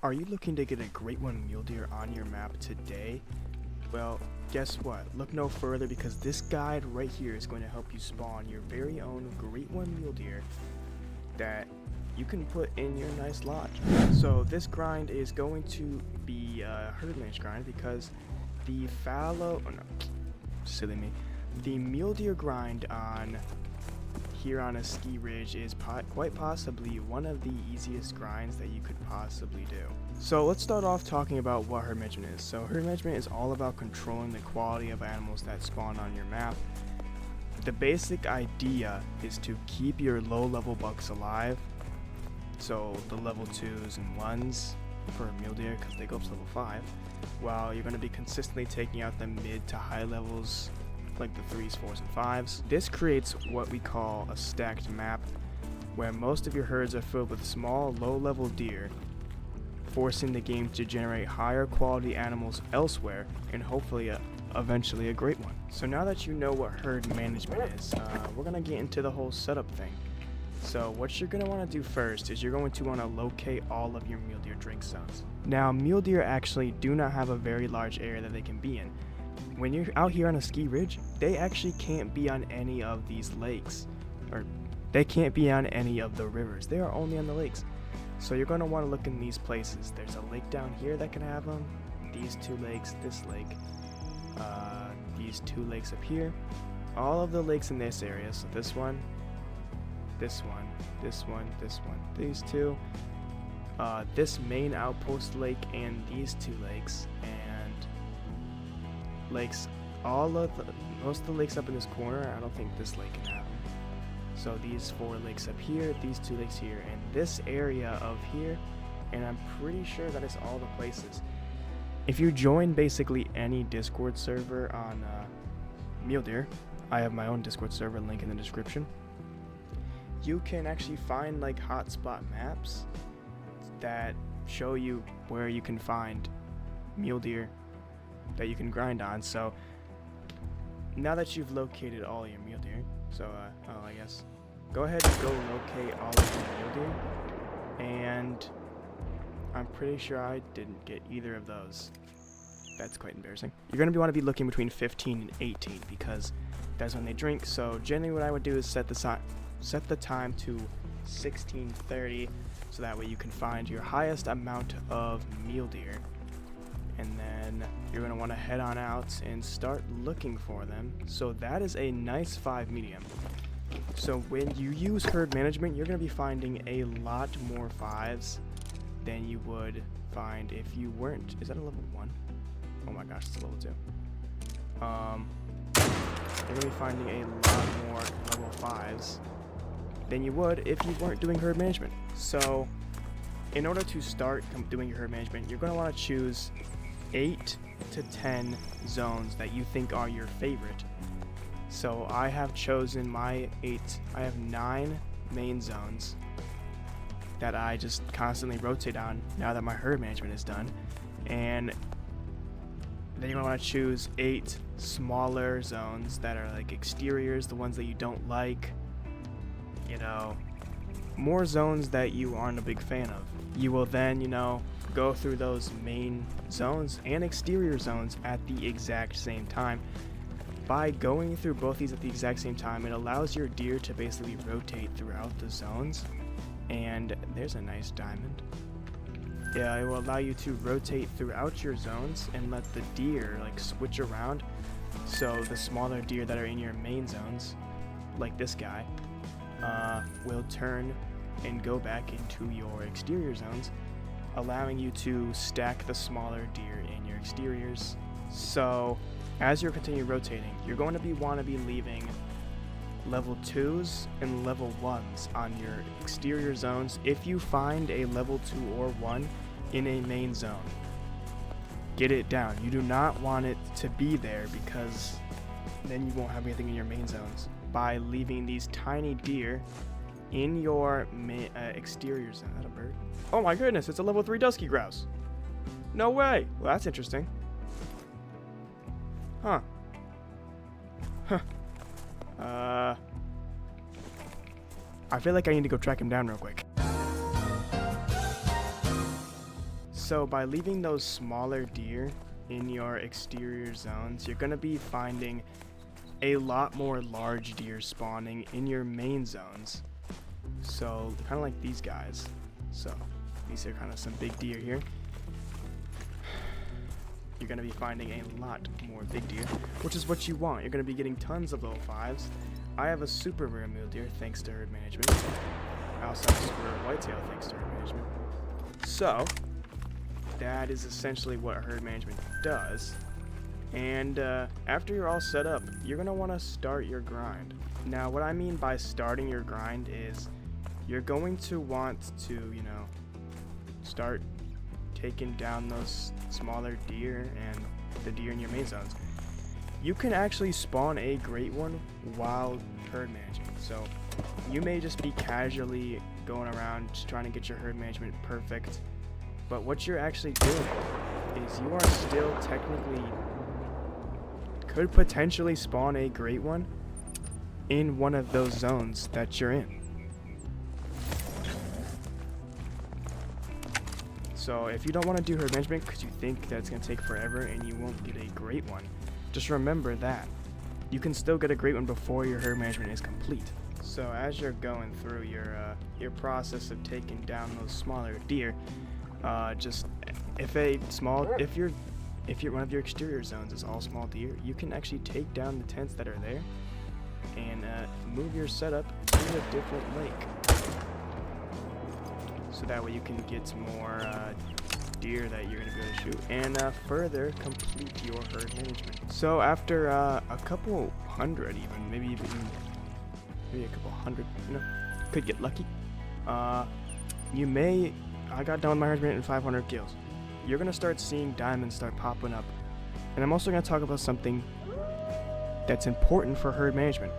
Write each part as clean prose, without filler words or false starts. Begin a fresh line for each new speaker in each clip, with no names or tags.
Are you looking to get a great one mule deer on your map today? Well, guess what? Look no further, because this guide right here is going to help you spawn your very own great one mule deer that you can put in your nice lodge. So this grind is going to be a herd managed grind, because the the mule deer grind on here on a ski ridge is quite possibly one of the easiest grinds that you could possibly do. So let's start off talking about what herd management is. So herd management is all about controlling the quality of animals that spawn on your map. The basic idea is to keep your low level bucks alive, so the level 2s and 1s for mule deer, because they go up to level 5, while you're going to be consistently taking out the mid to high levels like the 3s, 4s, and 5s. This creates what we call a stacked map, where most of your herds are filled with small, low-level deer, forcing the game to generate higher quality animals elsewhere, and hopefully eventually a great one. So now that you know what herd management is, we're going to get into the whole setup thing. So what you're going to want to do first is you're going to want to locate all of your mule deer drink zones. Now, mule deer actually do not have a very large area that they can be in. When you're out here on a ski ridge, they actually can't be on any of these lakes, or they can't be on any of the rivers. They are only on the lakes. So you're going to want to look in these places. There's a lake down here that can have them, these 2 lakes, this lake, these 2 lakes up here, all of the lakes in this area. So this one, this one, this one, this one, these 2, this main outpost lake, and these 2 lakes, and lakes, most of the lakes up in this corner. I don't think this lake can have them. So these 4 lakes up here, these 2 lakes here, and this area of here, and I'm pretty sure that is all the places. If you join basically any Discord server on mule deer, I have my own Discord server, link in the description, you can actually find like hotspot maps that show you where you can find mule deer that you can grind on. So now that you've located all your mule deer, I guess go ahead and go locate all of your mule deer, and I'm pretty sure I didn't get either of those. That's quite embarrassing. You're going to want to be looking between 15 and 18, because that's when they drink. So generally what I would do is set the time to 16:30, so that way you can find your highest amount of mule deer, and then you're going to want to head on out and start looking for them. So that is a nice 5 medium. So when you use herd management, you're going to be finding a lot more 5s than you would find if you weren't. Is that a level 1? Oh my gosh, it's a level 2. You're going to be finding a lot more level 5s than you would if you weren't doing herd management. So in order to start doing your herd management, you're going to want to choose 8 to 10 zones that you think are your favorite. So I have chosen my 8. I have 9 main zones that I just constantly rotate on now that my herd management is done. And then you're going to want to choose 8 smaller zones that are like exteriors, the ones that you don't like, you know, more zones that you aren't a big fan of. You will then, go through those main zones and exterior zones at the exact same time. By going through both these at the exact same time, it allows your deer to basically rotate throughout the zones. And there's a nice diamond. Yeah, it will allow you to rotate throughout your zones and let the deer like switch around. So the smaller deer that are in your main zones, like this guy, will turn and go back into your exterior zones, allowing you to stack the smaller deer in your exteriors. So as you continue rotating, you're going to want to be leaving level 2s and level 1s on your exterior zones. If you find a level 2 or 1 in a main zone, get it down. You do not want it to be there, because then you won't have anything in your main zones. By leaving these tiny deer in your exterior zone. Is that a bird? Oh my goodness, it's a level 3 dusky grouse. No way. Well, that's interesting. Huh. I feel like I need to go track him down real quick. So by leaving those smaller deer in your exterior zones, you're going to be finding a lot more large deer spawning in your main zones. So kind of like these guys. So these are kind of some big deer here. You're going to be finding a lot more big deer, which is what you want. You're going to be getting tons of level 5s. I have a super rare mule deer thanks to herd management. I also have a super rare whitetail thanks to herd management. So that is essentially what herd management does. And after you're all set up, you're going to want to start your grind. Now what I mean by starting your grind is you're going to want to, you know, start taking down those smaller deer and the deer in your main zones. You can actually spawn a great one while herd managing. So you may just be casually going around just trying to get your herd management perfect, but what you're actually doing is you are still technically could potentially spawn a great one in one of those zones that you're in. So if you don't want to do herd management because you think that it's going to take forever and you won't get a great one, just remember that you can still get a great one before your herd management is complete. So as you're going through your process of taking down those smaller deer, just if one of your exterior zones is all small deer, you can actually take down the tents that are there and move your setup to a different lake. So that way you can get more deer that you're going to be able to shoot and further complete your herd management. So after a couple hundred even, maybe a couple hundred, you know, could get lucky. I got done with my herd management in 500 kills. You're going to start seeing diamonds start popping up. And I'm also going to talk about something that's important for herd management.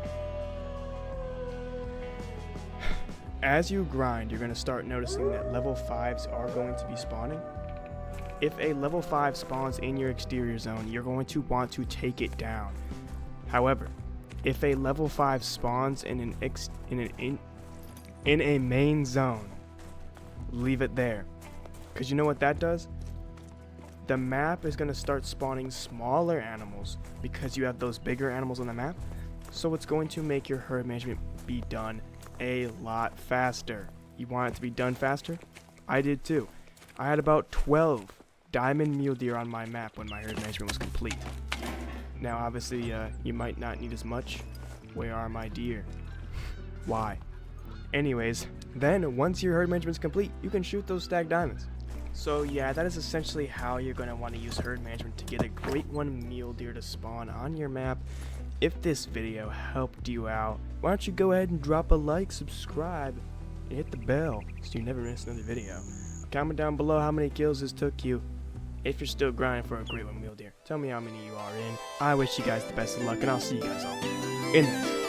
As you grind, you're going to start noticing that level 5s are going to be spawning. If a level 5 spawns in your exterior zone, you're going to want to take it down. However, if a level 5 spawns in a main zone, leave it there. Because you know what that does? The map is going to start spawning smaller animals because you have those bigger animals on the map. So it's going to make your herd management be done a lot faster. You want it to be done faster? I did too. I had about 12 diamond mule deer on my map when my herd management was complete. Now obviously you might not need as much. Where are my deer? Why? Anyways, then once your herd management is complete, you can shoot those stacked diamonds. So yeah, that is essentially how you're going to want to use herd management to get a great one mule deer to spawn on your map. If this video helped you out, why don't you go ahead and drop a like, subscribe, and hit the bell so you never miss another video. Comment down below how many kills this took you. If you're still grinding for a great one mule deer, tell me how many you are in. I wish you guys the best of luck, and I'll see you guys all in the next video.